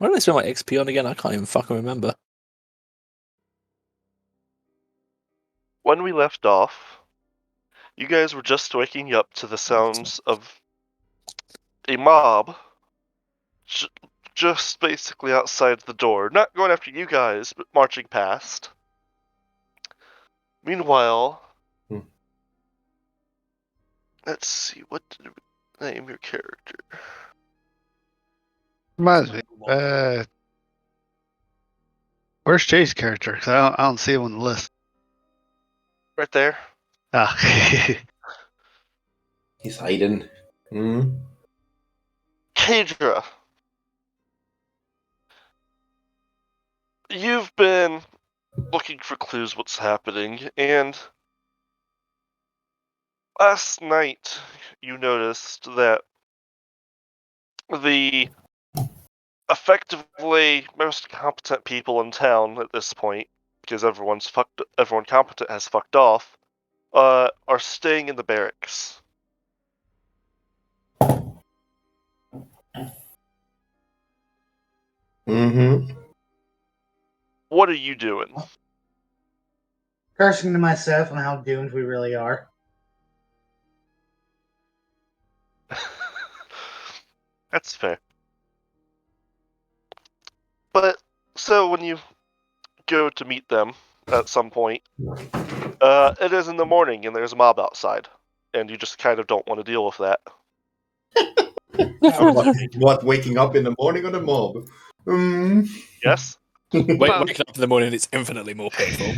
What did I spend my XP on again? I can't even fucking remember. When we left off, you guys were just waking up to the sounds of a mob just basically outside the door. Not going after you guys, but marching past. Meanwhile, let's see, what did we name your character? Reminds me. Where's Jay's character? 'Cause I don't see him on the list. Right there. Ah. He's hiding. Kadra. You've been looking for clues what's happening, and last night you noticed that the effectively most competent people in town at this point, because everyone competent has fucked off, are staying in the barracks. What are you doing? Cursing to myself on how doomed we really are. That's fair. But, so when you go to meet them at some point, it is in the morning and there's a mob outside. And you just kind of don't want to deal with that. What, waking up in the morning on a mob? Yes? Waking up in the morning, it's infinitely more painful.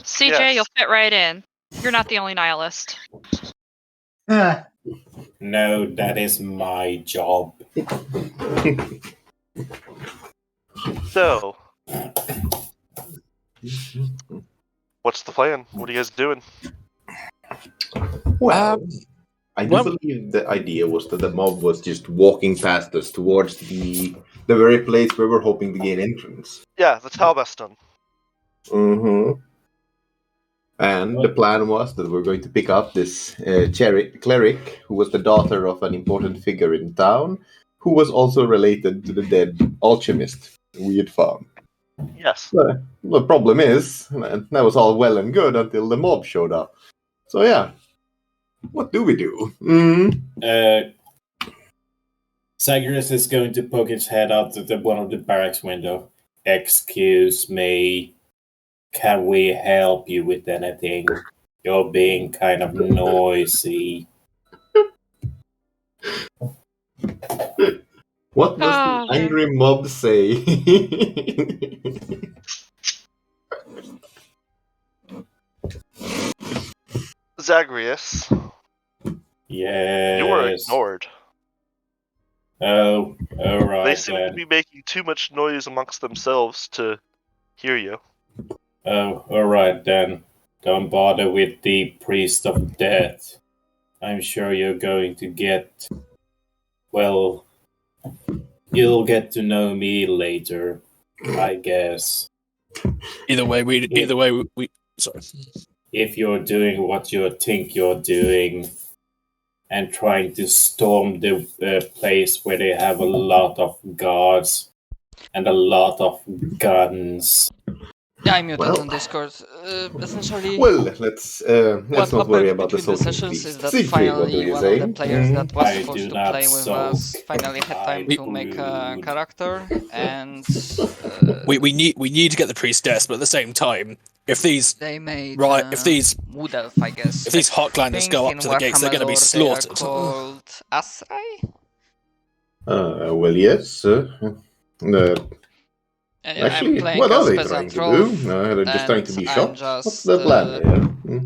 CJ, Yes. You'll fit right in. You're not the only nihilist. No, that is my job. So, what's the plan? What are you guys doing? Well, I do believe the idea was that the mob was just walking past us towards the very place where we're hoping to gain entrance. Yeah, the Talabheim. And the plan was that we're going to pick up this cleric, who was the daughter of an important figure in town, who was also related to the dead alchemist we had found. Yes. The problem is, that was all well and good until the mob showed up. So yeah, what do we do? Zagreus is going to poke his head out of one of the barracks window. Excuse me. Can we help you with anything? You're being kind of noisy. What does the angry mob say? Zagreus. Yes. You were ignored. Oh, alright. They seem to be making too much noise amongst themselves to hear you. Oh, alright then. Don't bother with the priest of death. I'm sure you're going to get... Well, you'll get to know me later, I guess. Either way, we sorry. If you're doing what you think you're doing and trying to storm the place where they have a lot of guards and a lot of guns. Yeah, I muted on Discord. Essentially, well, let's what not worry about the between the social sessions is that Siegfried, what do finally you one say? of the players that was I supposed do to not play with us finally had time to make a character, and we need to get the priestess, but at the same time, if these they made if these Wood Elf, I guess. if these Hotliners go up to the gates, they're going to be slaughtered. They are called Asrai? Well, yes. Actually, what are they trying to do? They're just trying to be shot. What's the plan here?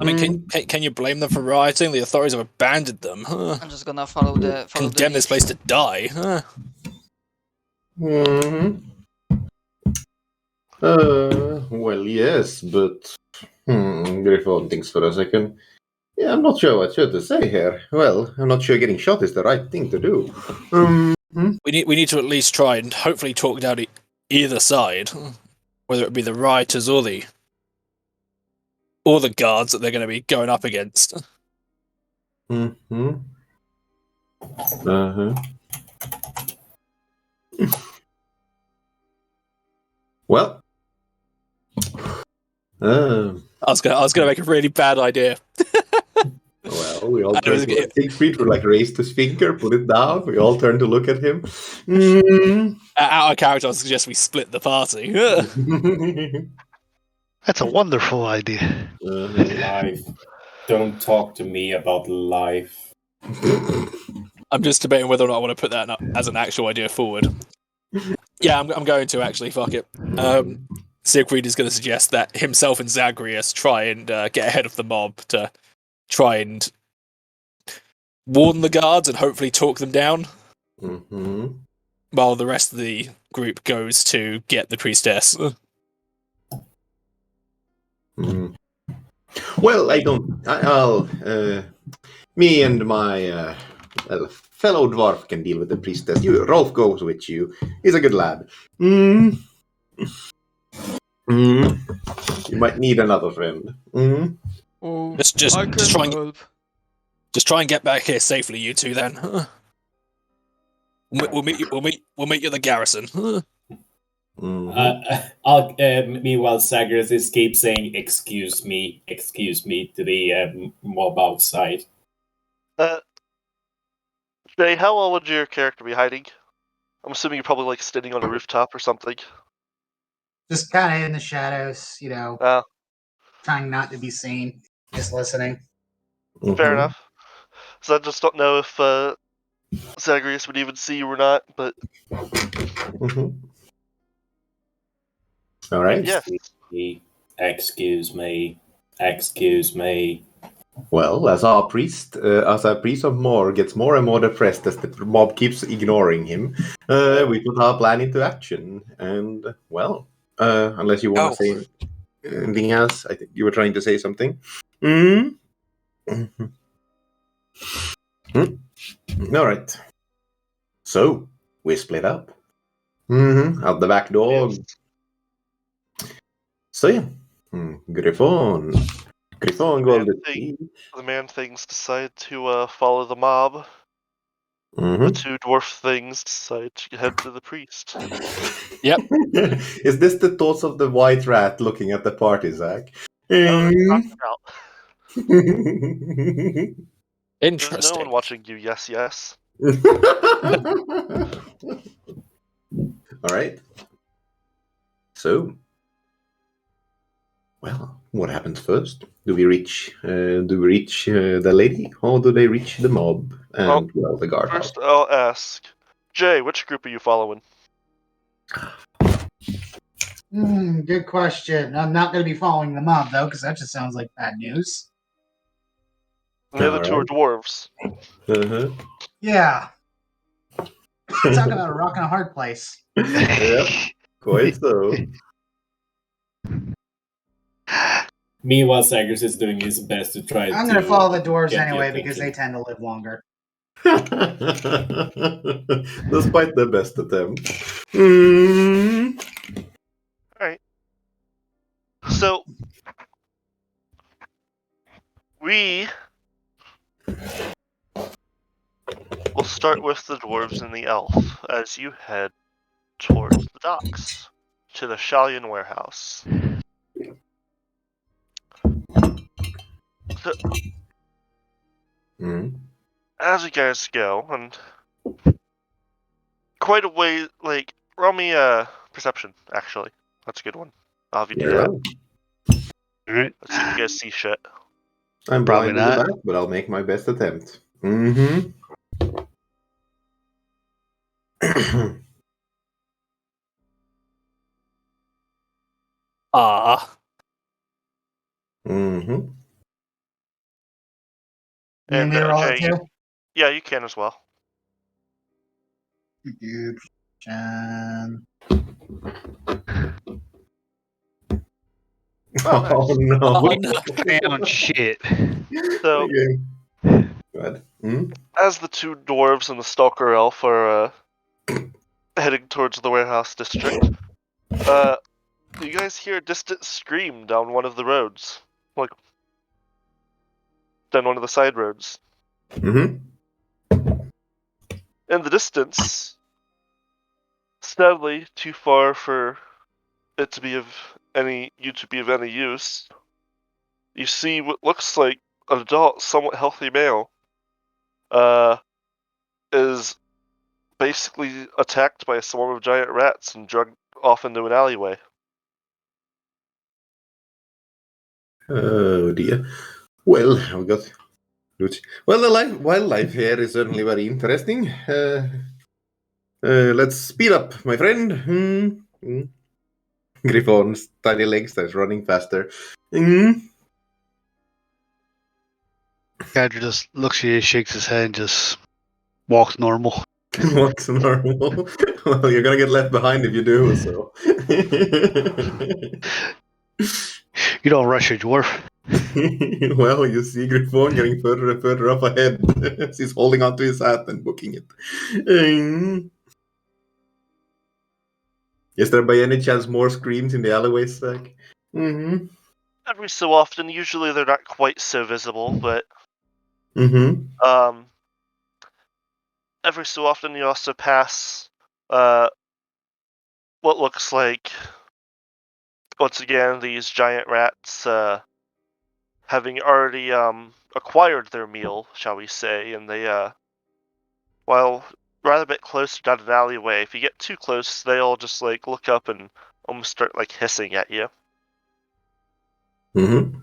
I mean, can you blame them for rioting? The authorities have abandoned them. I'm just gonna follow the condemn this place to die. Well, yes, but Griffon thinks for a second. Yeah, I'm not sure what to say here. Well, I'm not sure getting shot is the right thing to do. We need to at least try and hopefully talk down either side, whether it be the rioters or the guards that they're going to be going up against. Um, I was gonna make a really bad idea. well, we all And it was- turn to Siegfried would like raise his finger, put it down. We all turn to look at him. Mm. Out of character, I suggest we split the party. That's a wonderful idea. Life. Don't talk to me about life. I'm just debating whether or not I want to put that as an actual idea forward. Yeah, I'm going to actually. Fuck it. Siegfried is going to suggest that himself and Zagreus try and get ahead of the mob to try and warn the guards and hopefully talk them down, while the rest of the group goes to get the priestess. Well, I'll. Me and my fellow dwarf can deal with the priestess. Rolf goes with you. He's a good lad. You might need another friend. Oh, Just try and get back here safely, you two. Then we'll meet you. We'll meet you at the garrison. Meanwhile, Zagreus is keep saying excuse me" to the mob outside. Jay, how well would your character be hiding? I'm assuming you're probably like standing on a rooftop or something. Just kind of in the shadows, you know, trying not to be seen, just listening. Fair enough. So I just don't know if Zagreus would even see you or not, but All right. yes. Excuse me. Well, as a priest of Mor gets more and more depressed as the mob keeps ignoring him, we put our plan into action. And well, unless you want to say anything else, I think you were trying to say something. All right. So we split up. Out the back door. Yes. So yeah, Griffon The man things decide to follow the mob. The two dwarf things decide to head to the priest. Yep. Is this the thoughts of the white rat looking at the party, Zach? Interesting. There's no one watching you. Yes, yes. All right. So, well, what happens first? Do we reach the lady, or do they reach the mob and the guard? First, I'll ask Jay, which group are you following? Good question. I'm not going to be following the mob, though, because that just sounds like bad news. The other two are dwarves. Yeah. Talk about a rock and a hard place. Yep, quite so. Meanwhile, Zagreus is doing his best to try. I'm going to follow the dwarves get anyway your because they attention. tend to live longer. Despite their best attempt. Alright. So, we will start with the dwarves and the elf as you head towards the docks to the Shallion warehouse. So, as you guys go, and quite a way, like, roll me perception, actually. That's a good one. I'll have you do that. Alright. Let's see if you guys see shit. I'm Probably blind in the not. back, but I'll make my best attempt. You want me to roll it Jay, too? yeah, you can as well. Oh no! Oh, no. Damn shit. So, Okay. Good. as the two dwarves and the stalker elf are heading towards the warehouse district, you guys hear a distant scream down one of the roads, like down one of the side roads. In the distance, sadly too far for it to be of you to be of any use, you see what looks like an adult, somewhat healthy male, is basically attacked by a swarm of giant rats and dragged off into an alleyway. Oh dear. Well, we got. Well, the wildlife here is certainly very interesting. Let's speed up, my friend. Griffon's tiny legs starts running faster. Gadger just looks at you, shakes his head, and just walks normal. What's normal? Well, you're gonna get left behind if you do, so. You don't rush a dwarf. Well, you see Griffon getting further and further up ahead as he's holding onto his hat and booking it. Is there by any chance more screams in the alleyways, Zach? Mm-hmm. Every so often, usually they're not quite so visible, but Mm-hmm. Every so often you also pass what looks like, once again, these giant rats having already acquired their meal, shall we say, and they, while rather a bit closer down an alleyway, if you get too close, they all just like look up and almost start like hissing at you. Mm-hmm.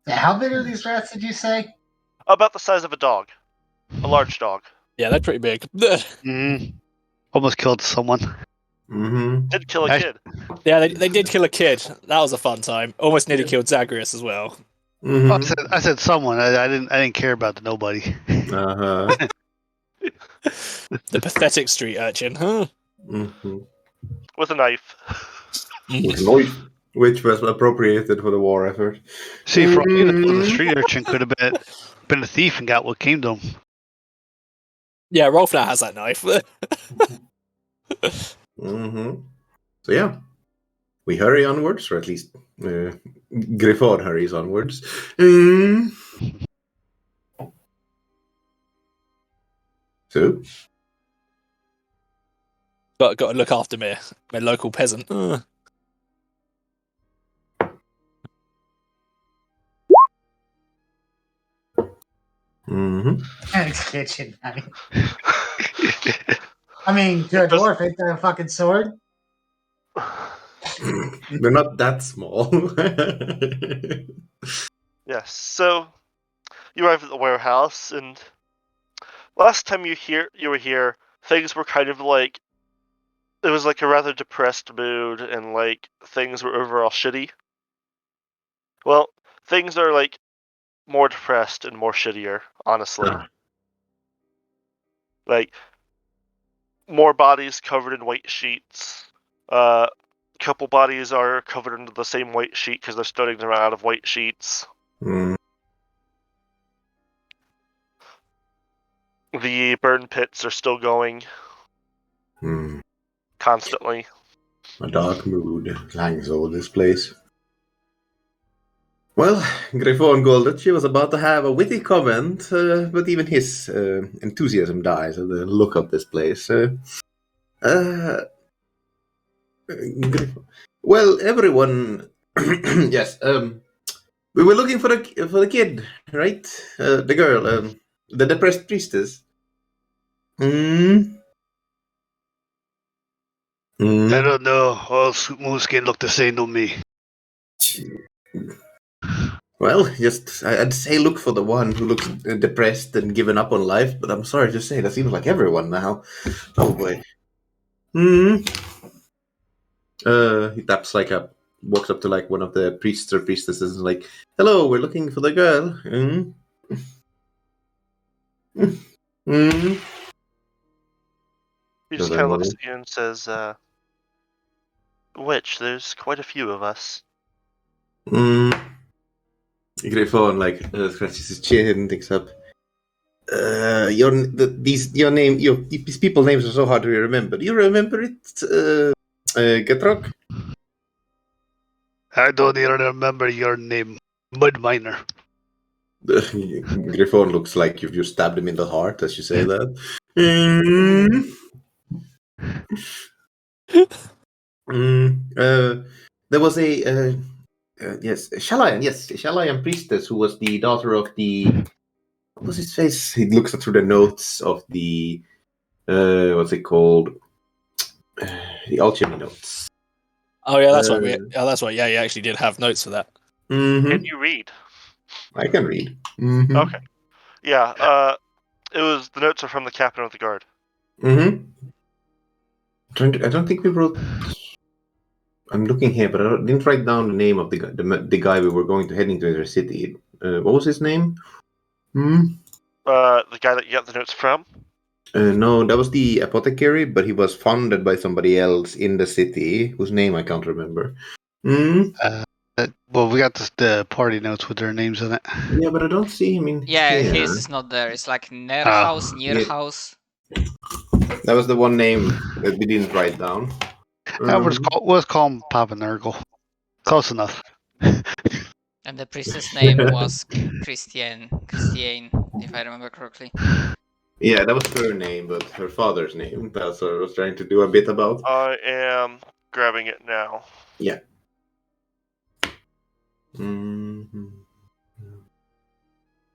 Yeah, how big are these rats, did you say? About the size of a dog. A large dog. Yeah, they're pretty big. Almost killed someone. Mm-hmm. Did kill a kid. Yeah, they did kill a kid. That was a fun time. Almost nearly killed Zagreus as well. Mm-hmm. I said someone. I didn't care about the nobody. Uh-huh. The pathetic street urchin, huh? Mm-hmm. With a knife. Which was appropriated for the war effort. See, for all you know, the street urchin could have been a thief and got what came to him. Yeah, Rolf now has that knife. Mm-hmm. So yeah, we hurry onwards, or at least Griffon hurries onwards. So got to look after my local peasant. Mm-hmm. It's kitchen knife. I mean, to a dwarf, ain't that a fucking sword? They're not that small. Yes, so you arrive at the warehouse, and last time you were here, things were kind of like, it was like a rather depressed mood, and like things were overall shitty. Well, things are like more depressed and more shittier, honestly. Like more bodies covered in white sheets. Couple bodies are covered in the same white sheet because they're starting to run out of white sheets. Mm. The burn pits are still going constantly. A dark mood hangs over this place. Well, Griffon Golducci was about to have a witty comment, but even his enthusiasm dies at the look of this place. Well, everyone, yes. We were looking for the kid, right? The girl, the depressed priestess. I don't know. All Moonskin look the same to me. Well, I'd say look for the one who looks depressed and given up on life, but I'm sorry to say that seems like everyone now. Oh boy. He taps walks up to like one of the priests or priestesses and like, hello, we're looking for the girl. He just kind of looks at you and says, which, there's quite a few of us. Griffon scratches his chin and thinks up. These people names are so hard to remember. Do you remember it, Gatrok? I don't even remember your name, Mud Miner. Griffon looks like you've just stabbed him in the heart as you say that. There was a Shalayan priestess who was the daughter of the. What was his face? He looks through the notes of the. What's it called? The alchemy notes. Oh yeah, that's right. That's right. Yeah, you actually did have notes for that. Can you read? I can read. Okay. Yeah. It was the notes are from the captain of the guard. I don't think we wrote. I'm looking here, but I didn't write down the name of the guy we were going to heading to the city. What was his name? The guy that you got the notes from? No, that was the apothecary, but he was funded by somebody else in the city, whose name I can't remember. Well, we got the party notes with their names in it. Yeah, but I don't see him in Yeah, here. his is not there. It's like Nerhaus, Nierhaus. That was the one name that we didn't write down. Let's call him Papa Nurgle. Close enough. And the priestess name was Christiane, if I remember correctly. Yeah, that was her name, but her father's name. That's what I was trying to do a bit about. I am grabbing it now. Yeah.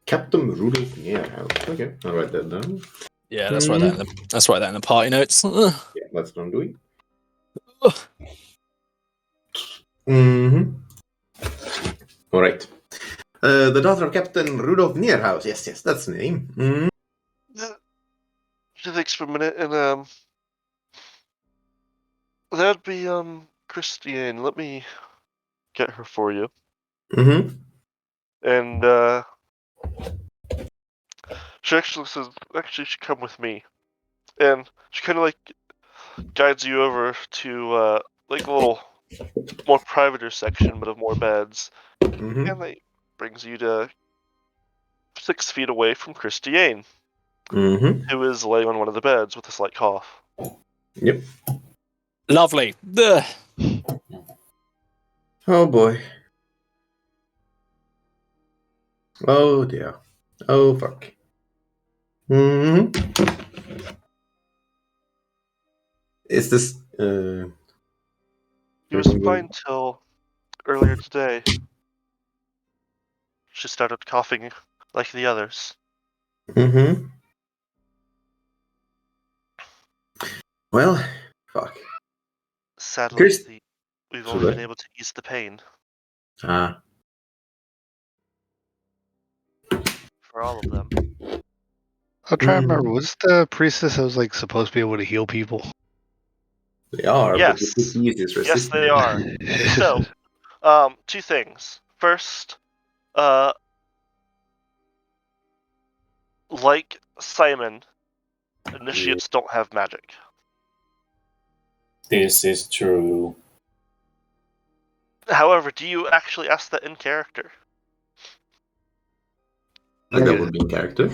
Captain Rudolph Nierhaus. Okay, I'll write that down. Yeah, let's write that in the party notes. Yeah, that's what I'm doing. All right. The daughter of Captain Rudolph Nierhaus. Yes, that's the name. She thinks for a minute, and that'd be Christiane. Let me get her for you. And she actually says, "Actually, you should come with me." And she kind of like guides you over to like a little more private section, but of more beds, and like brings you to 6 feet away from Christiane, who is laying on one of the beds with a slight cough. Yep. Lovely. Ugh. Oh boy. Oh dear. Oh fuck. Is this He was fine till earlier today. She started coughing like the others. Well, fuck. Sadly, we've only been able to ease the pain. For all of them. I'm trying to remember. Was the priestess that was like supposed to be able to heal people? They are. Yes. But the disease is Yes, they resistant. are. So, 2 things. First, like Simon, initiates don't have magic. This is true. However, do you actually ask that in character? Like that would be in character.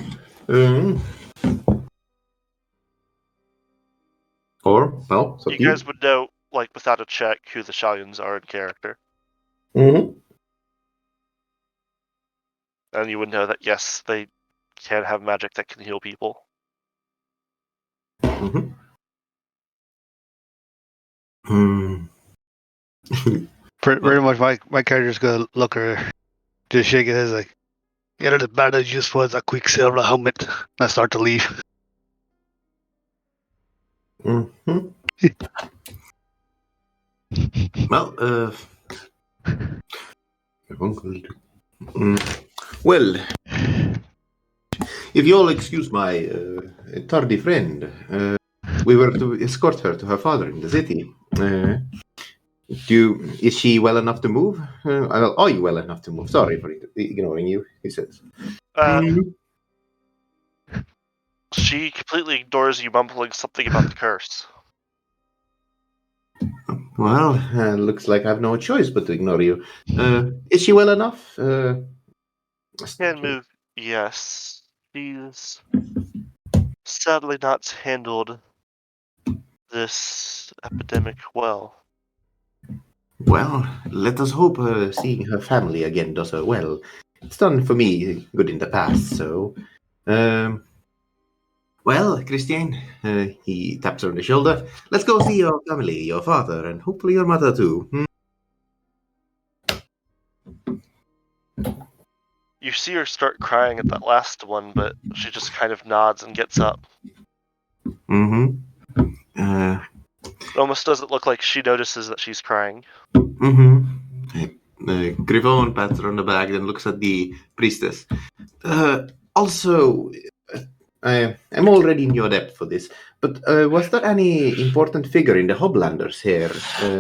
Or, well, you guys would know, like, without a check, who the Shalians are in character. And you would know that, yes, they can have magic that can heal people. Pretty much my character's gonna look at her, just shake his head like, yeah, the bad I just was a quicksilver helmet. I start to leave. Well, well, if you'll excuse my tardy friend, we were to escort her to her father in the city. Is she well enough to move? Are you well enough to move? Sorry for ignoring you, he says. She completely ignores you, mumbling something about the curse. Well, looks like I have no choice but to ignore you. Is she well enough? Can move, yes. She's sadly not handled this epidemic well. Well, let us hope seeing her family again does her well. It's done for me good in the past, so... Well, Christian, he taps her on the shoulder. Let's go see your family, your father, and hopefully your mother too. You see her start crying at that last one, but she just kind of nods and gets up. Mm-hmm. It almost doesn't look like she notices that she's crying. Griffon pats her on the back, then looks at the priestess. Also, I'm already in your debt for this, but was there any important figure in the Hoblanders here,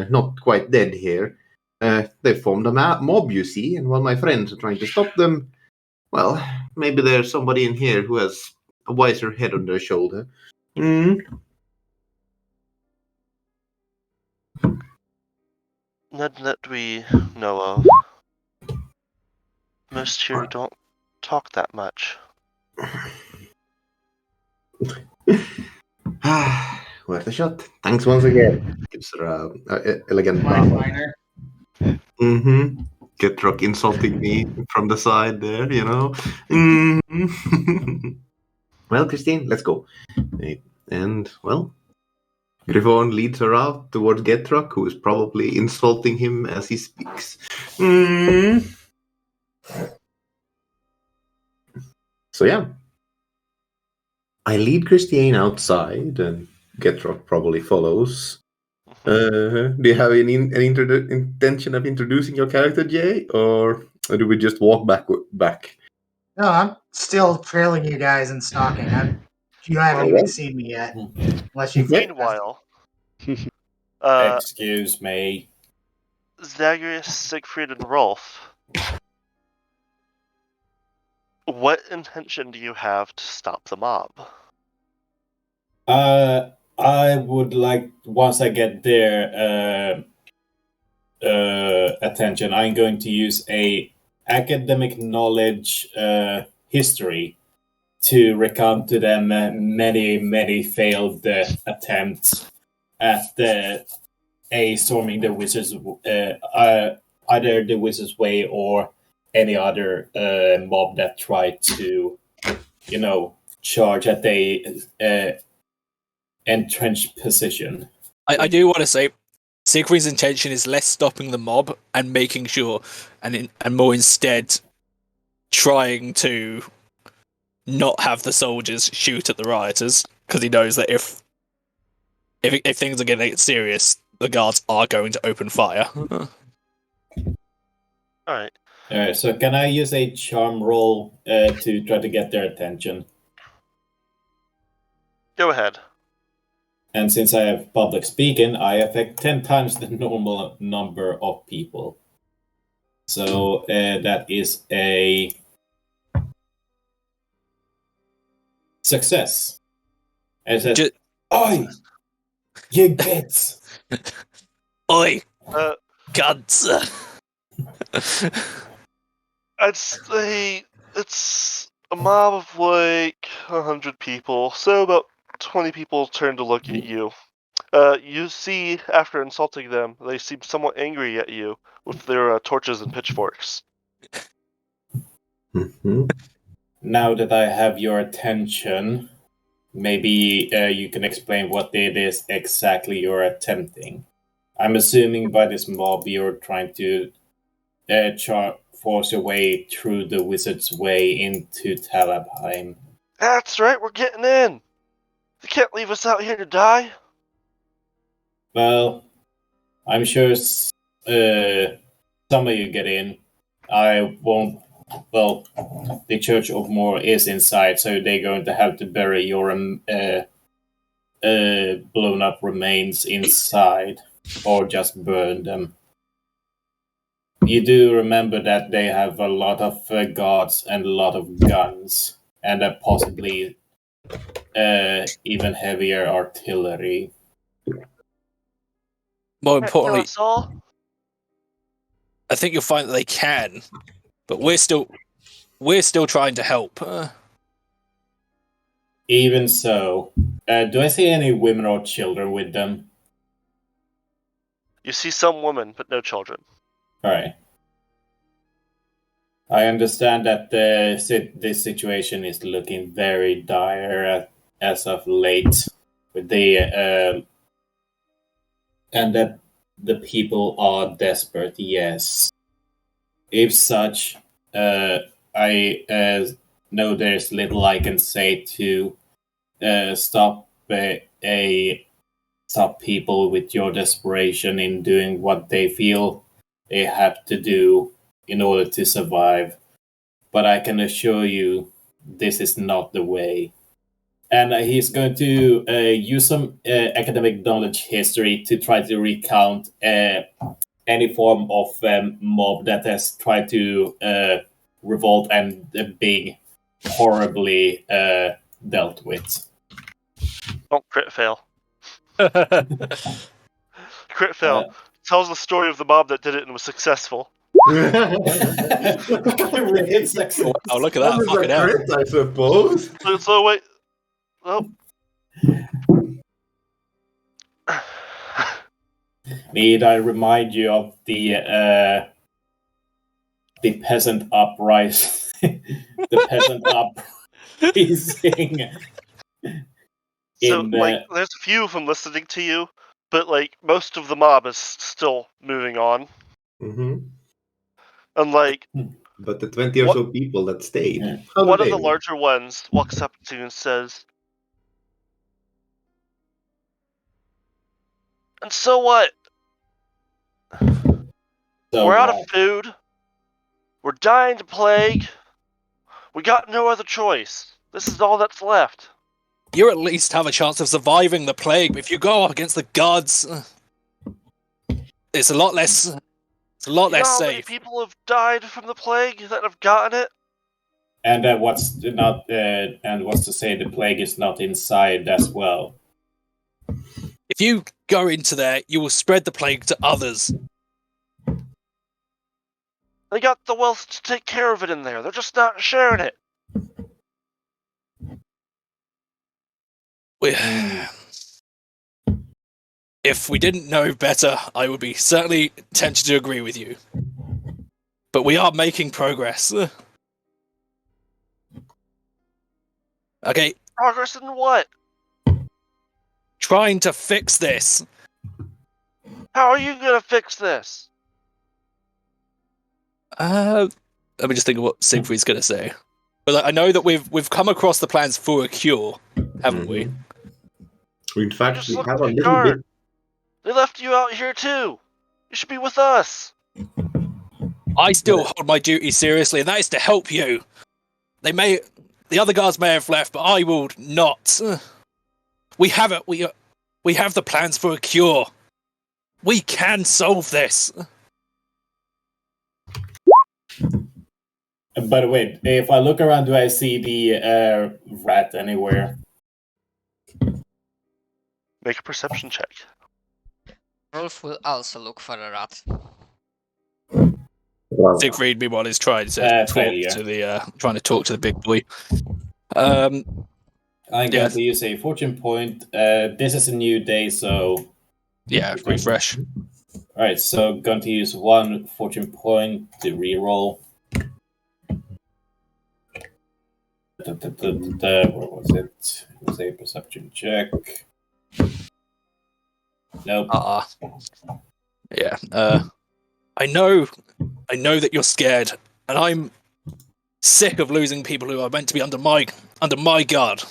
not quite dead here? They formed a mob, you see, and while my friends are trying to stop them, well, maybe there's somebody in here who has a wiser head on their shoulder. None that we know of. Most here don't talk that much. Worth a shot. Thanks once again. Gives her a elegant bow. Get Rock insulting me from the side there, you know. Well, Christine, let's go. And, well, Griffon leads her out towards Getrock, who is probably insulting him as he speaks. So, yeah. I lead Christine outside, and Getrock probably follows. Do you have any intention of introducing your character, Jay? Or do we just walk back? No, I'm still trailing you guys and stalking. You haven't even seen me yet. Unless you. Meanwhile, excuse me. Zagreus, Siegfried, and Rolf. What intention do you have to stop the mob? I would like, once I get their attention, I'm going to use a academic knowledge history to recount to them many failed attempts at storming the Wizard's either the Wizard's Way or any other mob that tried to, charge at a entrenched position. I do want to say, Siegfried's intention is less stopping the mob and making sure, and more instead trying to not have the soldiers shoot at the rioters, because he knows that if things are going to get serious, the guards are going to open fire. Alright. So can I use a charm roll to try to get their attention? Go ahead. And since I have public speaking, I affect 10 times the normal number of people. So that is a success. And it says, Oi! You gits! Oi! Guns! I'd say it's a mob of like 100 people, so about 20 people turn to look at you. You see, after insulting them, they seem somewhat angry at you with their torches and pitchforks. Now that I have your attention, maybe you can explain what it is exactly you're attempting. I'm assuming by this mob you're trying to force your way through the Wizard's Way into Talabheim. That's right, we're getting in! They can't leave us out here to die! Well, I'm sure some of you get in. I won't. Well, the Church of Moor is inside, so they're going to have to bury your blown up remains inside, or just burn them. You do remember that they have a lot of guards and a lot of guns, and possibly even heavier artillery. More importantly, Saul? I think you'll find that they can, but we're still trying to help. Even so, do I see any women or children with them? You see some women, but no children. Alright. I understand that this situation is looking very dire, as of late, with the and that the people are desperate. Yes, if such, I know there's little I can say to stop stop people with your desperation in doing what they feel they have to do in order to survive. But I can assure you, this is not the way. And he's going to use some academic knowledge history to try to recount any form of mob that has tried to revolt and being horribly dealt with. Don't crit fail. Crit fail. Tells the story of the mob that did it and was successful. It's success. Oh, look at that! That Fucking is a hell. crit, I suppose. So wait. Oh. Need I remind you of the peasant uprising? The peasant uprising. So, there's a few of them listening to you, but, most of the mob is still moving on. Mm-hmm. And, but the 20 or so people that stayed, one of the larger ones walks up to you and says, "And so what? We're out of food. We're dying to plague. We got no other choice. This is all that's left. You at least have a chance of surviving the plague. If you go up against the gods, it's a lot less. It's a lot less how safe. many people have died from the plague that have gotten it? And what's to say the plague is not inside as well. If you go into there, you will spread the plague to others. They got the wealth to take care of it in there. They're just not sharing it. If we didn't know better, I would be certainly tempted to agree with you. But we are making progress. Okay. Progress in what? Trying to fix this. How are you gonna fix this? Let me just think of what Siegfried's gonna say. But I know that we've come across the plans for a cure, haven't we? In fact, we look have at a the little guard. bit. They left you out here too. You should be with us. I still hold my duty seriously, and that is to help you. The other guards may have left, but I will not. We have it. We have the plans for a cure. We can solve this. By the way, if I look around, do I see the rat anywhere? Make a perception check. Rolf will also look for a rat. Siegfried, meanwhile, is trying to talk to the big boy. I'm going to use a fortune point. This is a new day, so yeah, refresh. All right, so going to use 1 fortune point to reroll. Where was it? It was a perception check. Nope. Yeah. I know that you're scared, and I'm sick of losing people who are meant to be under my guard.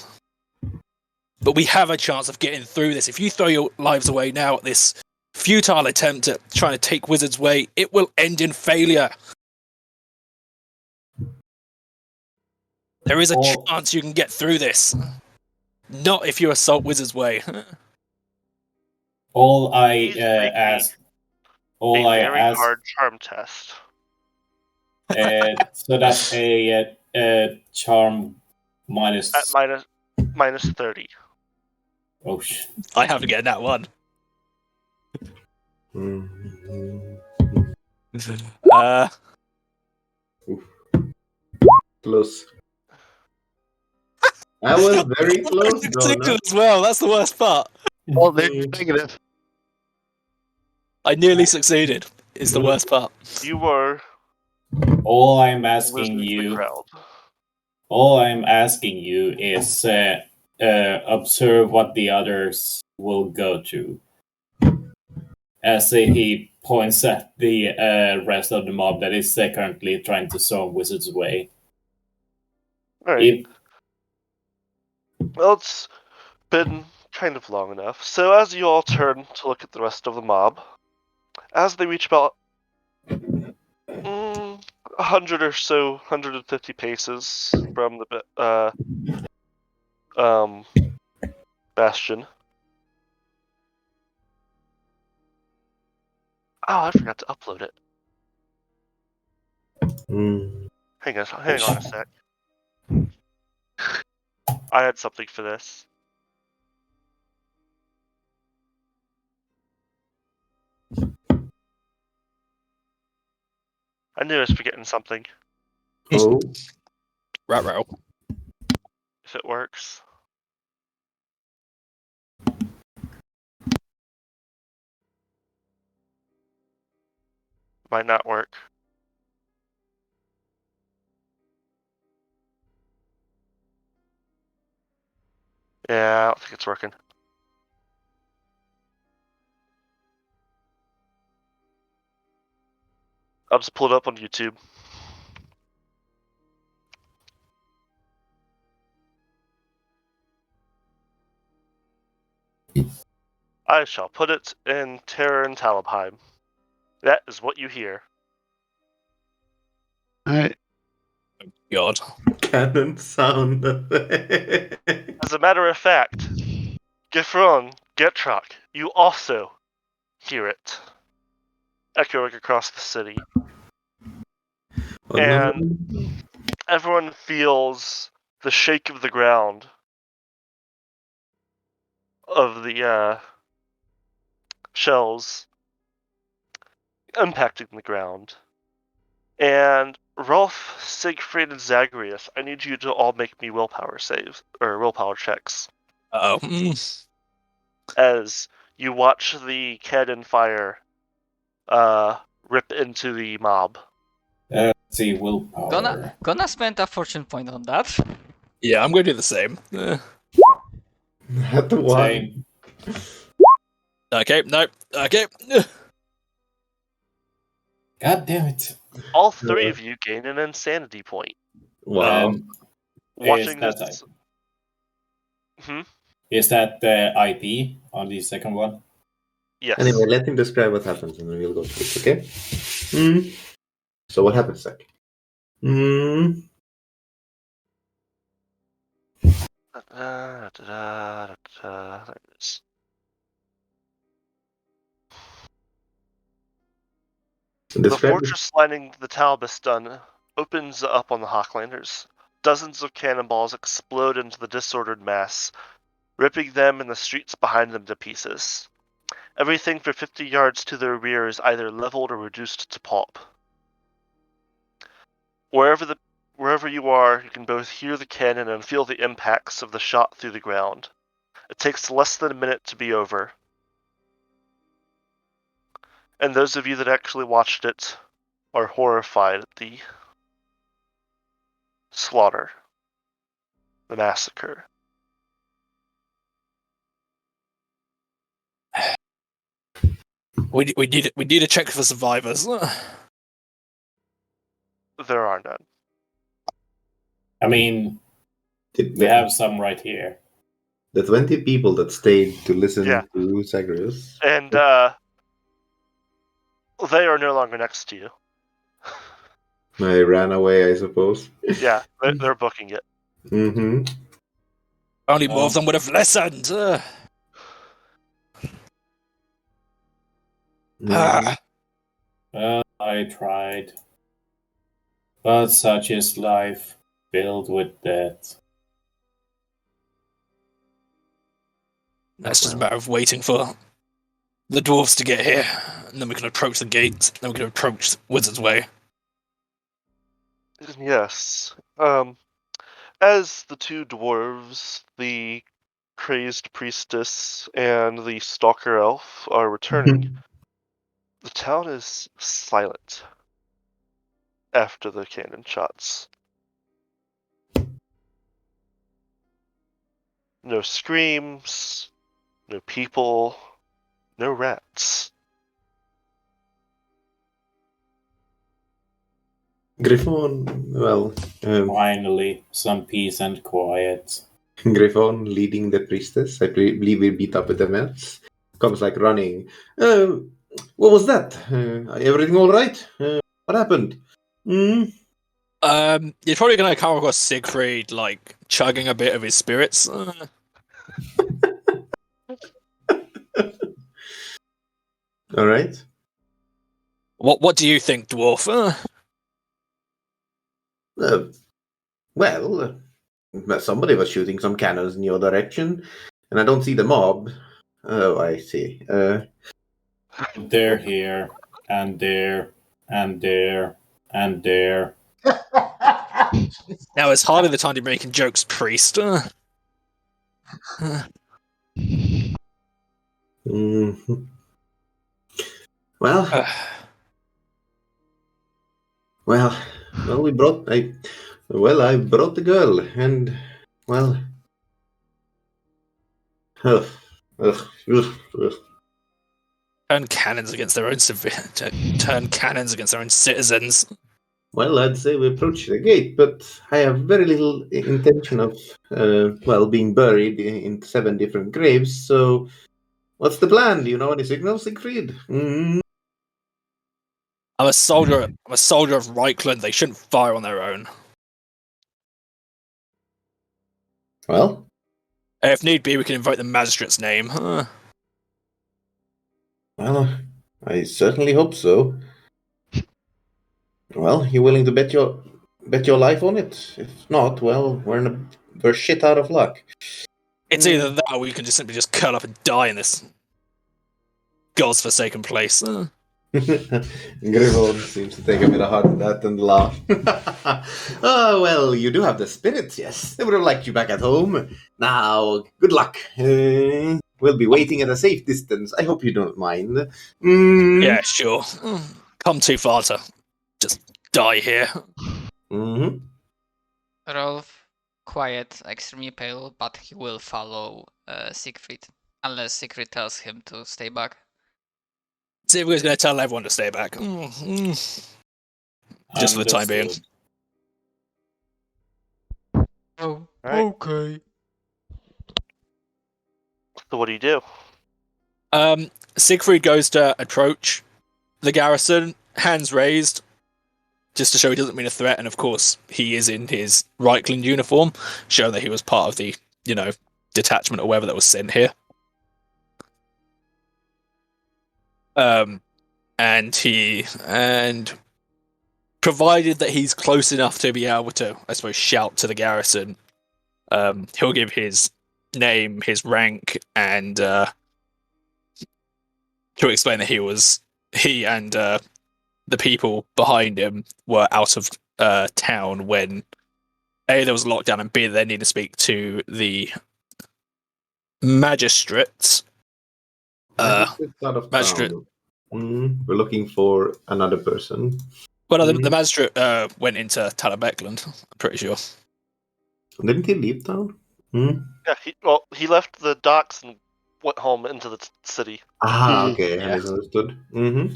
But we have a chance of getting through this. If you throw your lives away now at this futile attempt at trying to take Wizard's way, it will end in failure. There is a chance you can get through this. Not if you assault Wizard's way. All I ask. All I very ask. hard charm test. So that's a charm minus. At minus 30. Oh shit! I have to get that one. Close. I was very close, though. As well. That's the worst part. Well, they're negative. I nearly succeeded. Is the worst part. You were. All I'm asking you. All I'm asking you is observe what the others will go to. As he points at the rest of the mob that is currently trying to storm Wizard's Way. Alright. Well, it's been kind of long enough. So as you all turn to look at the rest of the mob, as they reach about 100 or so, 150 paces from the bastion. Oh, I forgot to upload it. Hang on a sec. I had something for this. I knew I was forgetting something. Oh, Row. If it works. Might not work. Yeah, I don't think it's working. I'll just pull it up on YouTube. I shall put it in Terror and Talabheim. That is what you hear. Alright. God. cannon sound. As a matter of fact, Gifron, Getrock, you also hear it echoing across the city. Oh, And no. everyone feels the shake of the ground of the shells impacting the ground. And Rolf, Siegfried, and Zagreus, I need you to all make me willpower saves, or willpower checks. Uh-oh. As you watch the cannon fire rip into the mob. Let's see, willpower. Gonna spend a fortune point on that. Yeah, I'm going to do the same. At the one. Same. Okay, no. Okay. God damn it. All three of you gain an insanity point. Wow. Watching is that this. Is that the IP on the second one? Yes. Anyway, let him describe what happens and then we'll go through it, okay? So what happens, Zach? There it is. The Describe fortress lining the Talabheim opens up on the Hawklanders. Dozens of cannonballs explode into the disordered mass, ripping them and the streets behind them to pieces. Everything for 50 yards to their rear is either leveled or reduced to pulp. Wherever you are, you can both hear the cannon and feel the impacts of the shot through the ground. It takes less than a minute to be over. And those of you that actually watched it are horrified at the slaughter, the massacre. We need a check for survivors. There are none. I mean, we have some right here. the 20 people that stayed to listen Yeah. to Zagreus. And they are no longer next to you. I ran away, I suppose. Yeah, they're booking it. Mm-hmm. Only more of them would have listened. Mm-hmm. Well, I tried. But such is life, filled with death. That's just a matter of waiting for the dwarves to get here, and then we can approach the gates, then we can approach Wizard's Way. Yes. As the two dwarves, the crazed priestess and the stalker elf are returning, the town is silent after the cannon shots. No screams, no people, no rats. Griffon, well, Finally, some peace and quiet. Griffon leading the priestess. I believe we beat up with the Mets. Comes like running. What was that? Everything all right? What happened? You're probably gonna come across Siegfried like chugging a bit of his spirits. All right. What do you think, dwarf? Well, somebody was shooting some cannons in your direction, and I don't see the mob. Oh, I see. They're here, and there, and there, and there. Now it's hardly the time to be making jokes, priest. Mhm. Well, I brought the girl, and well, ugh, ugh, ugh, ugh. Turn cannons against their own citizens. Well, I'd say we approach the gate, but I have very little intention of, being buried in 7 different graves. So, what's the plan? Do you know any signals, Siegfried? I'm a soldier of Reichland. They shouldn't fire on their own. Well, If need be, we can invoke the magistrate's name. well, I certainly hope so. Well, you willing to bet your life on it? If not, well, we're shit out of luck. It's either that or we can just simply just curl up and die in this god's-forsaken place. Griffon seems to take a bit of heart in that and laugh. Oh, well, you do have the spirit, yes. They would have liked you back at home. Now, good luck. We'll be waiting at a safe distance. I hope you don't mind. Yeah, sure. Come too far to just die here. Mm-hmm. Rolf, quiet, extremely pale, but he will follow Siegfried. Unless Siegfried tells him to stay back. Siegfried's going to tell everyone to stay back. Just for the time being. Oh, right. okay. So what do you do? Siegfried goes to approach the garrison, hands raised, just to show he doesn't mean a threat, and of course he is in his Reichland uniform, showing that he was part of the, detachment or whatever that was sent here. And provided that he's close enough to be able to, I suppose, shout to the garrison, he'll give his name, his rank, and to explain that he and the people behind him were out of town when A, there was a lockdown, and B, they need to speak to the magistrates. Magistrate. We're looking for another person. Well, no, the magistrate went into Talabheim, I'm pretty sure. Didn't he leave town? Yeah, he left the docks and went home into the city. Ah, okay, Yeah. I misunderstood. Mm-hmm.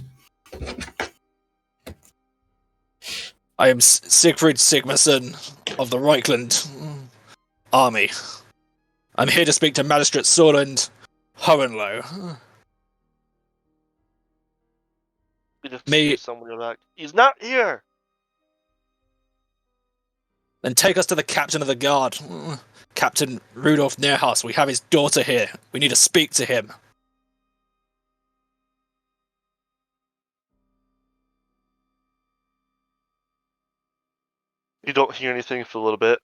I am Siegfried Sigmarsson of the Reichland army. I'm here to speak to Magistrate Sorland Hohenlohe. You just see someone, you're like, he's not here! Then take us to the captain of the guard, Captain Rudolf Neerhaus. We have his daughter here. We need to speak to him. You don't hear anything for a little bit.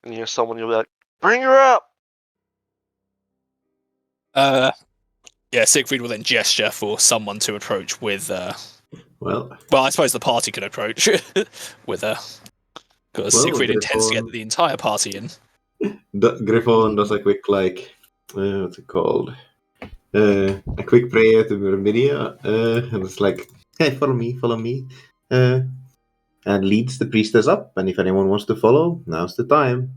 And you hear someone, you'll be like, bring her up! Yeah, Siegfried will then gesture for someone to approach with, Well, I suppose the party can approach with her. Because Siegfried intends to get the entire party in. Griffon does a quick, what's it called? A quick prayer to Myrmidia, and it's like, hey, follow me. And leads the priestess up, and if anyone wants to follow, now's the time.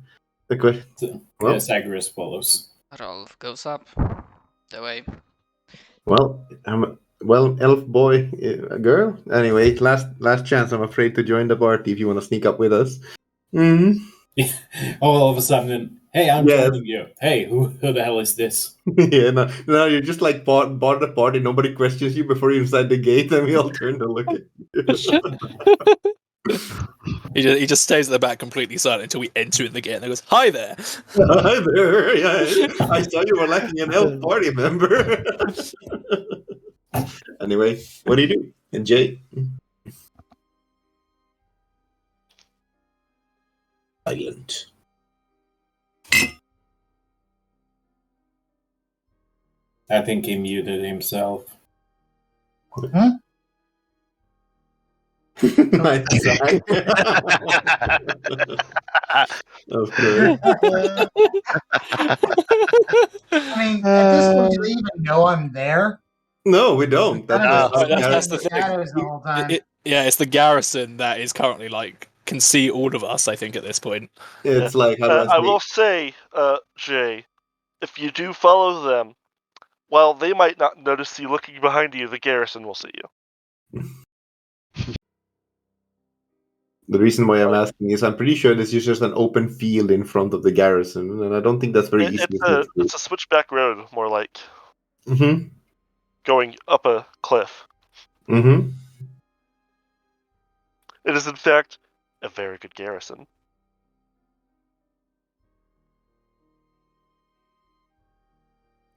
Well, Zagreus follows. Rolf goes up the way. well, elf boy, girl. Anyway, last chance. I'm afraid to join the party if you want to sneak up with us. Mm. All of a sudden, hey, I'm Yes. joining you. Hey, who the hell is this? Yeah, no, you're just like part of the party. Nobody questions you before you're inside the gate, and we all turn to look at you. He just stays at the back completely silent until we enter in the gate and he goes, "Hi there." Hi there. Yeah, I saw you were lacking an elf party member. Anyway, what do you do? And Jay? Silent. I think he muted himself. Huh? Nice design. Of course. I mean, at this point, do they even know I'm there? No, we don't. Kind No. of That's in the thing. shadows the whole time. Yeah, it's the garrison that is currently like can see all of us. I think at this point. It's like how do I say? I will say, Jay, if you do follow them, while they might not notice you looking behind you, the garrison will see you. The reason why I'm asking is I'm pretty sure this is just an open field in front of the garrison, and I don't think that's very easy. It's a switchback road, more like Mm-hmm. going up a cliff. Mm-hmm. It is, in fact, a very good garrison.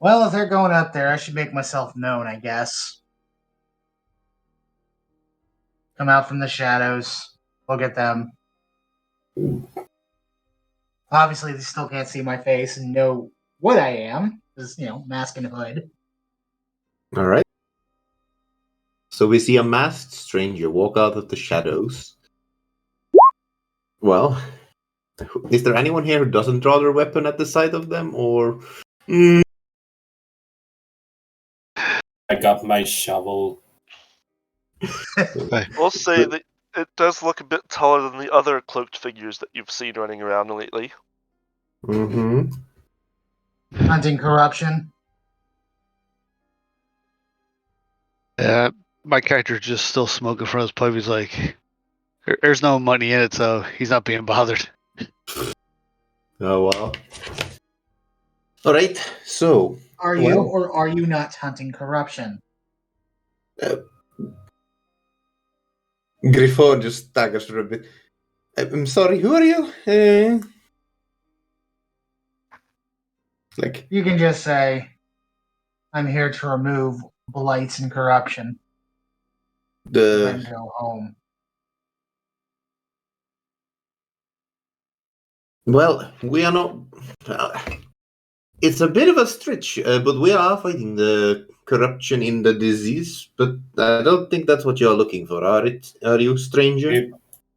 Well, if they're going up there, I should make myself known, I guess. Come out from the shadows. Look at them. Obviously, they still can't see my face and know what I am. Because, mask and hood. All right. So we see a masked stranger walk out of the shadows. Well, is there anyone here who doesn't draw their weapon at the sight of them, or? I got my shovel. We'll say that it does look a bit taller than the other cloaked figures that you've seen running around lately. Mm-hmm. Hunting corruption. My character's just still smoking from his pipe. He's like, there's no money in it, so he's not being bothered. Oh, wow. All right, so... Are you or are you not hunting corruption? Griffon just staggers for a bit. I'm sorry, who are you? Like... You can just say, I'm here to remove blights and corruption. Then go home. Well, we are not... it's a bit of a stretch, but we are fighting the corruption in the disease, but I don't think that's what you're looking for, are you, stranger?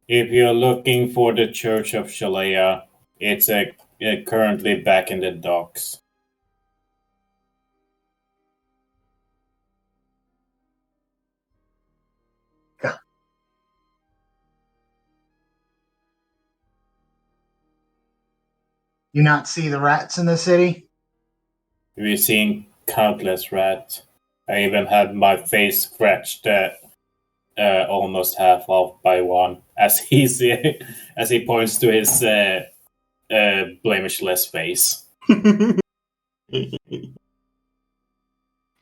If you're looking for the Church of Shalea, it's currently back in the docks. You not see the rats in the city? We've seen countless rats. I even had my face scratched almost half off by one, as he points to his blemishless face. You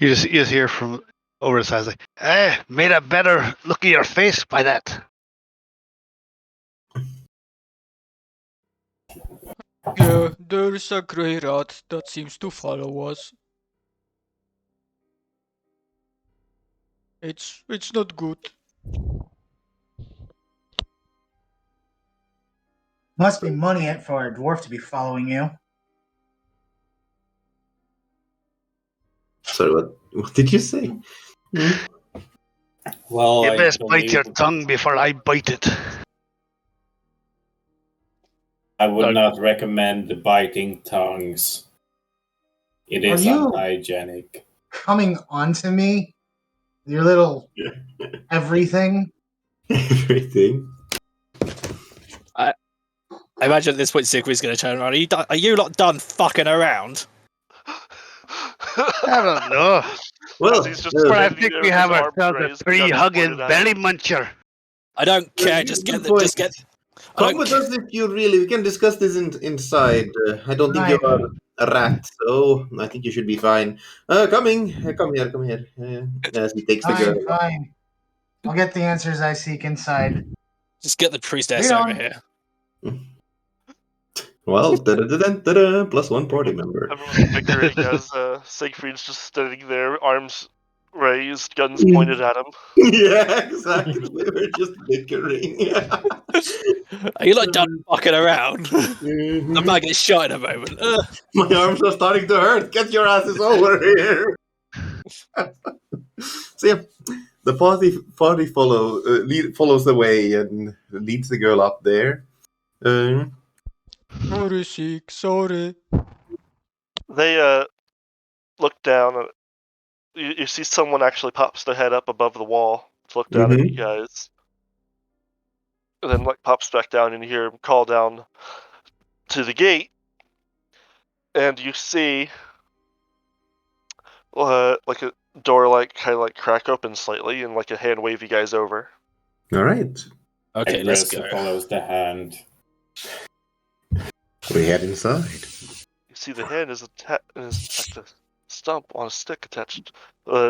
just hear from over the side like, made a better look at your face by that. Yeah, there's a grey rat that seems to follow us. It's not good. Must be money in for a dwarf to be following you. Sorry, what did you say? Well, You best bite your tongue before I bite it. I would not recommend biting tongues. It is unhygienic. Coming onto me? Your little everything? Everything? I imagine at this point Siegfried's going to turn around. Are you lot done fucking around? I don't know. Well, He's just But I standing think there we with have his arms ourselves a raised, pretty guns hugging pointed at belly him. muncher. I don't care. good Just get point. I Come don't with care. us if you really. We can discuss this inside. I don't think Right. you're a rat, so I think you should be fine. Coming. Come here. As he takes the girl. Fine. I'll get the answers I seek inside. Just get the priestess Lead over on. here. Well, da-da-da-da-da, plus one party member. Everyone's bickering as Siegfried's just standing there, arms raised, guns pointed at him. Yeah, exactly. We're just bickering. Are you like done fucking around? I might get shot in a moment. My arms are starting to hurt. Get your asses over here. So yeah, the party follows the way and leads the girl up there. Sorry, Sieg, sorry. They look down. You see someone actually pops their head up above the wall to look down at you guys. And then pops back down and you hear him call down to the gate. And you see like a door kind of crack open slightly and like a hand wave you guys over. All right. Okay, let's go. Aggressive follows the hand. We head inside. You see the hand is like a stump on a stick attached,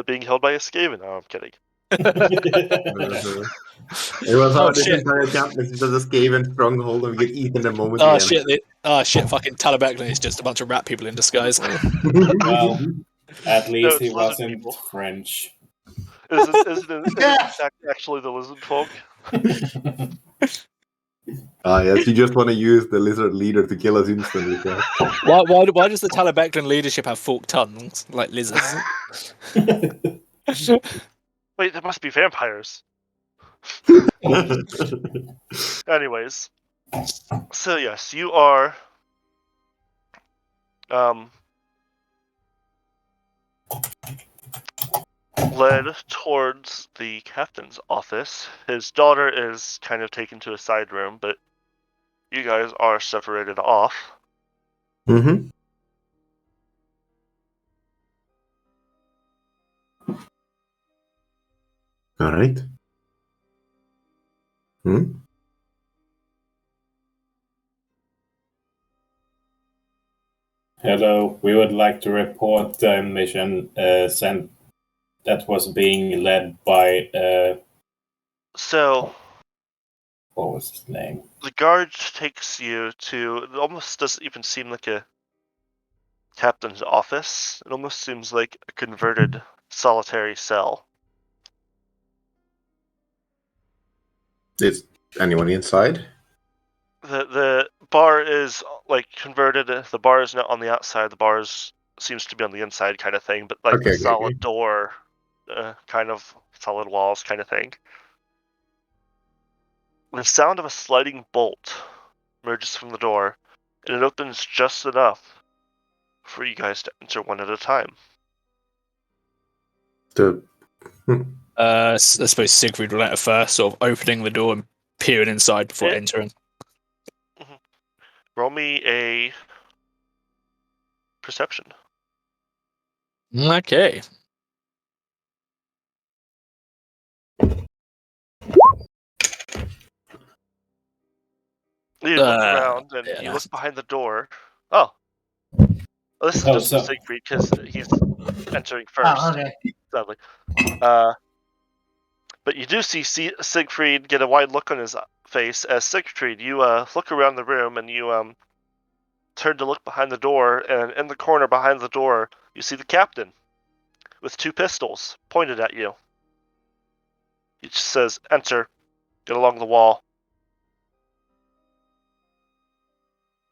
being held by a Skaven. No, I'm kidding. It was Oh, how this shit. entire camp is just a Skaven stronghold and we get eaten the moment. Oh we shit! Fucking Talabheim is just a bunch of rat people in disguise. Well, at least it's he lizard wasn't people. French. Isn't it actually the lizard folk? Yes, you just want to use the lizard leader to kill us instantly. So. Why does the Talabheim leadership have forked tongues like lizards? Wait, that must be vampires. Anyways, so yes, you are led towards the captain's office. His daughter is kind of taken to a side room, but you guys are separated off. Mm-hmm. All right. Hello, we would like to report a mission sent that was being led by So what was his name? the guard takes you to, it almost doesn't even seem like a captain's office. It almost seems like a converted solitary cell. Is anyone inside? The bar is converted. The bar is not on the outside. The bar seems to be on the inside, kind of thing. But Okay, okay, solid door, kind of solid walls, kind of thing. The sound of a sliding bolt emerges from the door, and it opens just enough for you guys to enter one at a time. I suppose Siegfried will enter first, sort of opening the door and peering inside before entering. Roll me a perception. Okay. You look around and you look behind the door. Oh. Well, this is just for Siegfried because he's entering first. Oh, okay. Sadly. But you do see Siegfried get a wide look on his face as Siegfried, you look around the room and you turn to look behind the door, and in the corner behind the door, you see the captain with 2 pistols pointed at you. He just says, "Enter. Get along the wall."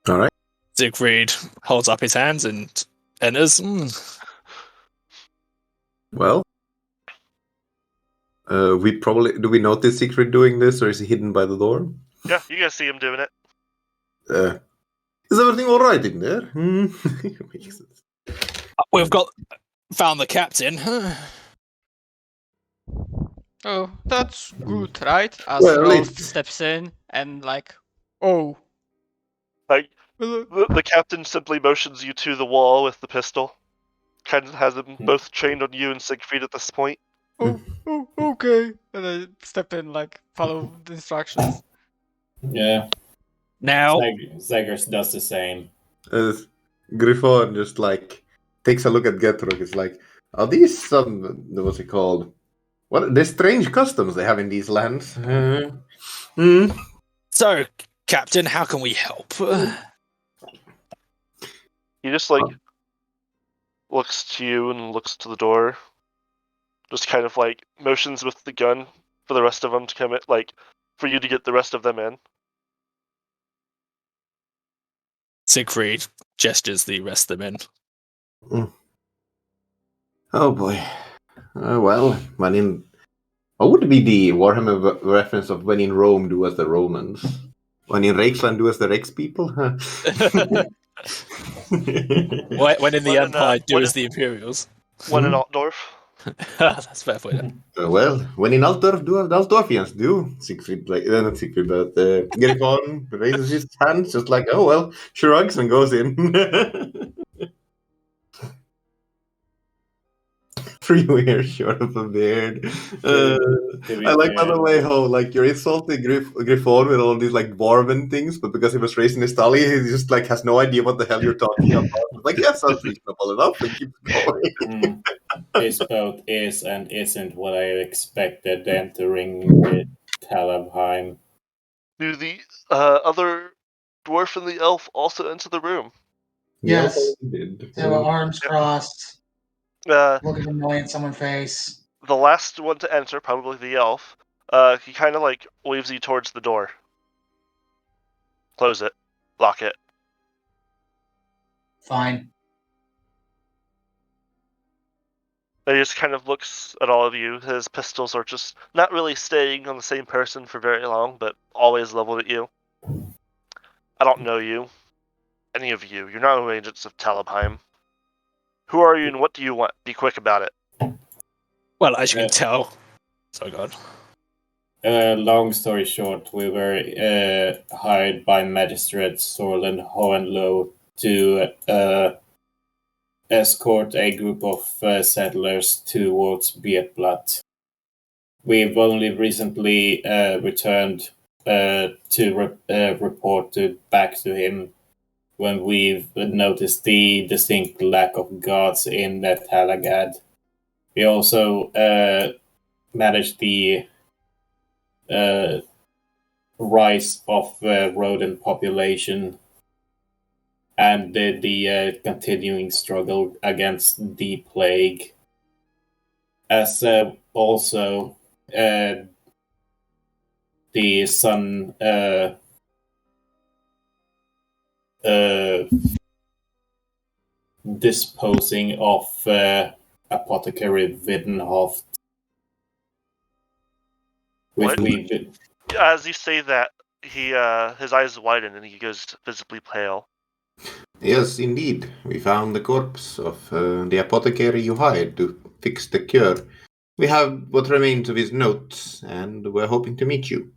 All right. Siegfried holds up his hands and enters. Well, do we notice Siegfried doing this, or is he hidden by the door? Yeah, you guys see him doing it. Is everything all right in there? Makes sense. We've found the captain. Oh, that's good, right? As Well, Rolf steps in and oh, Like, the captain simply motions you to the wall with the pistol. Kind of has them both trained on you and Siegfried at this point. Oh, okay. And I step in, like, follow the instructions. Yeah. Now, Zegers does the same. Griffon just like takes a look at Getrog. It's like, are these some what's it called? What the strange customs they have in these lands? so, Captain, how can we help? He just like looks to you and looks to the door. Just kind of like motions with the gun for the rest of them to come in, like for you to get the rest of them in. Siegfried gestures the rest of them in. Oh boy. Well, what would be the Warhammer reference of when in Rome do as the Romans? When in Reichsland do as the Rex people? When in the Empire, do as the Imperials. When in Altdorf. That's fair for you. Well, when in Altdorf, do as the Altdorfians do. Siegfried, not Siegfried, but Griffon raises his hands, just like, oh well, shrugs and goes in. Free wear, short of a beard. I like, by the way, how like you're insulting Griffon with all these like dwarven things, but because he was raised in Istali, he just like has no idea what the hell you're talking about. Like, yeah, sounds reasonable enough, and keeps going. This boat is and isn't what I expected entering the Talabheim. Do the other dwarf and the elf also enter the room? Yes. Yeah, They have arms crossed, looking annoying someone's face. The last one to enter, probably the elf, he kind of like waves you towards the door. Close it. Lock it. Fine. He just kind of looks at all of you. His pistols are just not really staying on the same person for very long, but always leveled at you. I don't know you. Any of you. You're not agents of Talabheim. Who are you and what do you want? Be quick about it. Well, as you can tell... Sorry, God. Long story short, we were hired by Magistrate Sorland Hohenlohe to escort a group of settlers towards Beertblatt. We've only recently returned to report back to him when we've noticed the distinct lack of guards in Talagad. We also managed the rise of rodent population and the continuing struggle against the plague. As also the sun disposing of Apothecary Widenhoft. What? As you say that, he his eyes widen and he goes visibly pale. Yes, indeed. We found the corpse of the apothecary you hired to fix the cure. We have what remains of his notes, and we're hoping to meet you.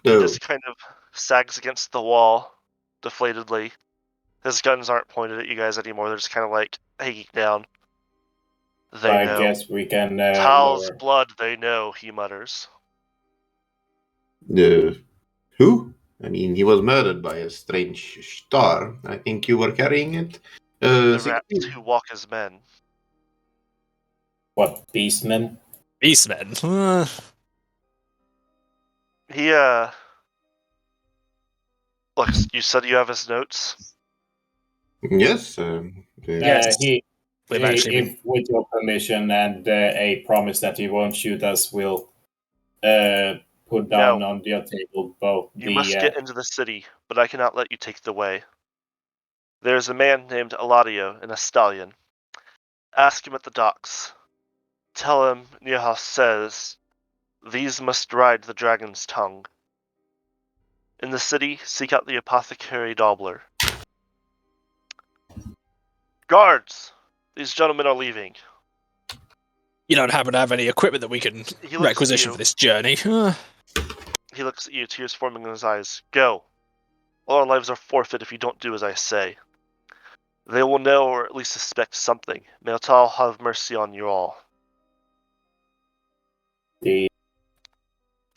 He just kind of sags against the wall, deflatedly. His guns aren't pointed at you guys anymore, they're just kind of like hanging down. They know. I guess we can... Tal's blood, they know, he mutters. Who? I mean, he was murdered by a strange star. I think you were carrying it. The rats who walk as men. What, beastmen? Beastmen? He, Look, you said you have his notes? Yes. Yes. If with your permission and a promise that he won't shoot us, we'll put down on your table both You must get into the city, but I cannot let you take the way. There is a man named Eladio in a stallion. Ask him at the docks. Tell him Nihas says, these must ride the dragon's tongue. In the city, seek out the apothecary Dobler. Guards! These gentlemen are leaving. You don't happen to have any equipment that we can requisition for this journey? He looks at you, tears forming in his eyes. Go. All our lives are forfeit if you don't do as I say. They will know or at least suspect something. May Tal have mercy on you all. The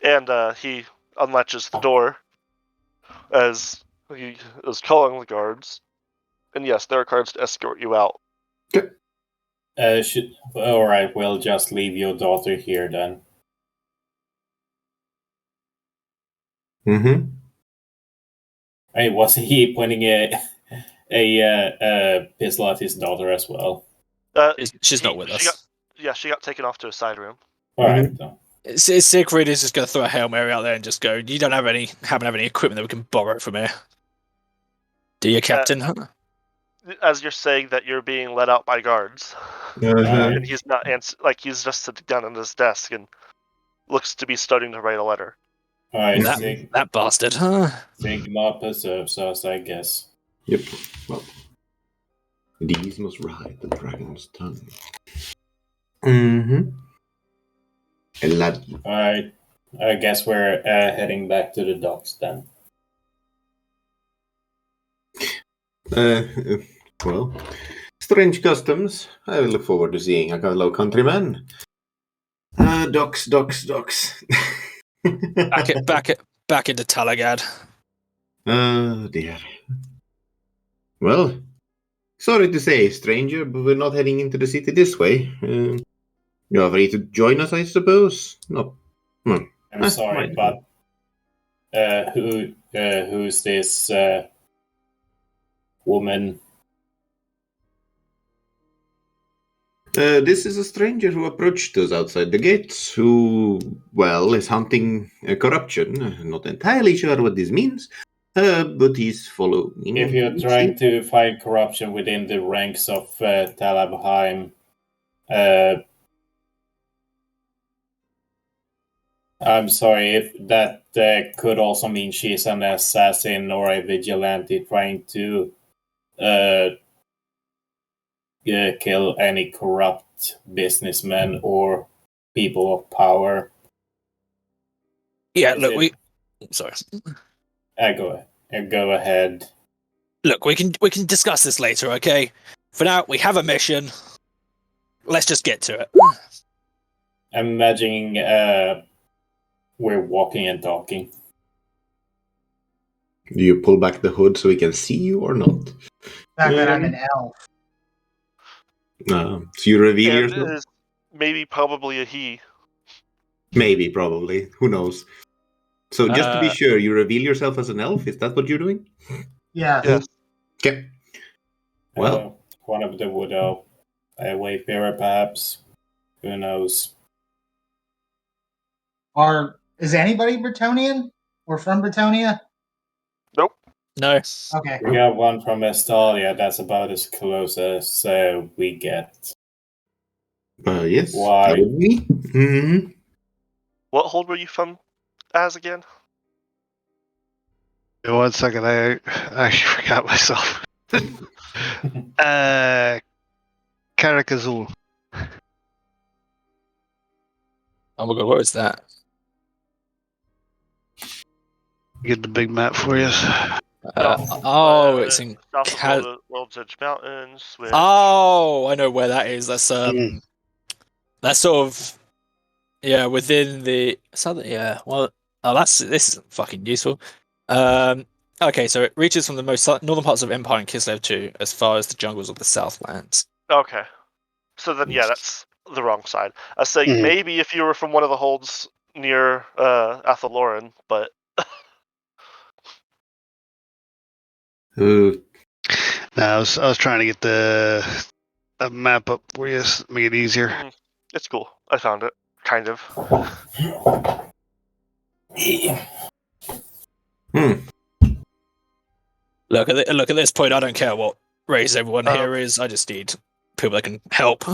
And he unlatches the door as he is calling the guards. And yes, there are guards to escort you out. all right, we'll just leave your daughter here then. Mm-hmm. Hey, was he pointing a pistol at his daughter as well? She's not with us. She got taken off to a side room. All right, then. Siegfried is just going to throw a Hail Mary out there and just go, you don't happen to have any equipment that we can borrow from here? Do you, Captain? As you're saying that you're being let out by guards. And he's not he's just sitting down at his desk and looks to be starting to write a letter. All right, that bastard, huh? Sigma preserves us, I guess. Yep. Well, these must ride the dragon's tongue. Mm-hmm. All right, I guess we're heading back to the docks then. Well, strange customs. I look forward to seeing a fellow countryman. Docks. back into Talagad. Oh dear. Well, sorry to say, stranger, but we're not heading into the city this way. You're free to join us, I suppose. No. I'm sorry, but who's this woman? This is a stranger who approached us outside the gates, who, well, is hunting corruption. Not entirely sure what this means, but he's following. If you're trying to find corruption within the ranks of Talabheim, I'm sorry, if that could also mean she's an assassin or a vigilante trying to kill any corrupt businessmen or people of power. Yeah, look, sorry. Go ahead. Look, we can discuss this later, okay? For now, we have a mission. Let's just get to it. I'm imagining we're walking and talking. Do you pull back the hood so we can see you or not? Back then I'm an elf. So you reveal yourself? It is maybe probably a he. Maybe, probably. Who knows? So just to be sure, you reveal yourself as an elf? Is that what you're doing? Yeah. Yes. Okay. Well, one of the wood elf. A wayfarer, perhaps. Who knows? Is anybody Bretonian? Or from Bretonia? Nope. No. Okay. We got one from Estalia. That's about as close as we get. Yes. Why? That would be. Mm-hmm. What hold were you from as again? 1 second, I actually forgot myself. Karakazul. Oh my god, what is that? Get the big map for you. It's in. South of the World's Edge Mountains. Oh, I know where that is. That's that's sort of within the southern. Yeah, well, this is fucking useful. Okay, so it reaches from the most northern parts of Empire and Kislev 2 as far as the jungles of the Southlands. Okay, so then that's the wrong side. I was saying maybe if you were from one of the holds near Athaloran, but. No, I was trying to get the map up for you, make it easier. It's cool. I found it, kind of. Look at this point. I don't care what race everyone here is. I just need people that can help.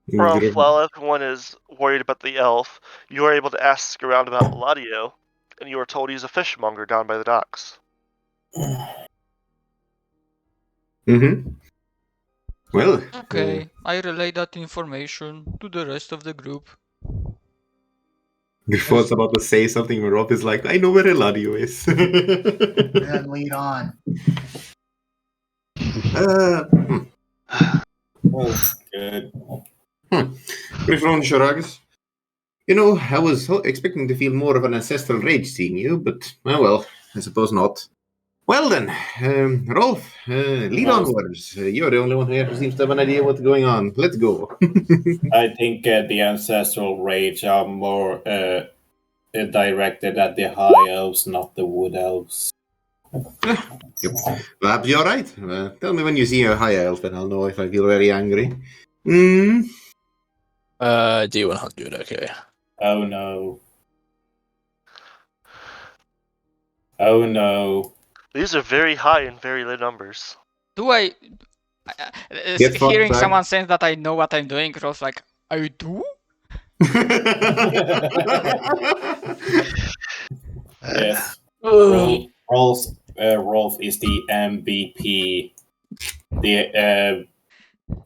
While everyone is worried about the elf, you are able to ask around about Eladio, and you are told he's a fishmonger down by the docks. Mm-hmm. Well. Okay, I relay that information to the rest of the group. Griffith's about to say something, and Rob is like, I know where Eladio is. Then lead on. Oh, good. Griffon Sharagas. You know, I was expecting to feel more of an ancestral rage seeing you, but, well, I suppose not. Well then, Rolf, lead onwards. You're the only one here who seems to have an idea what's going on. Let's go. I think the ancestral rage are more directed at the high elves, not the wood elves. Perhaps you're right. Tell me when you see a high elf, and I'll know if I feel very angry. D100, okay. Oh no. Oh no. These are very high in very low numbers. Do I Get fucked, hearing Zach. someone saying that I know what I'm doing, Rolf like, I do? Yes. Rolf is the MVP. The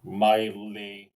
mildly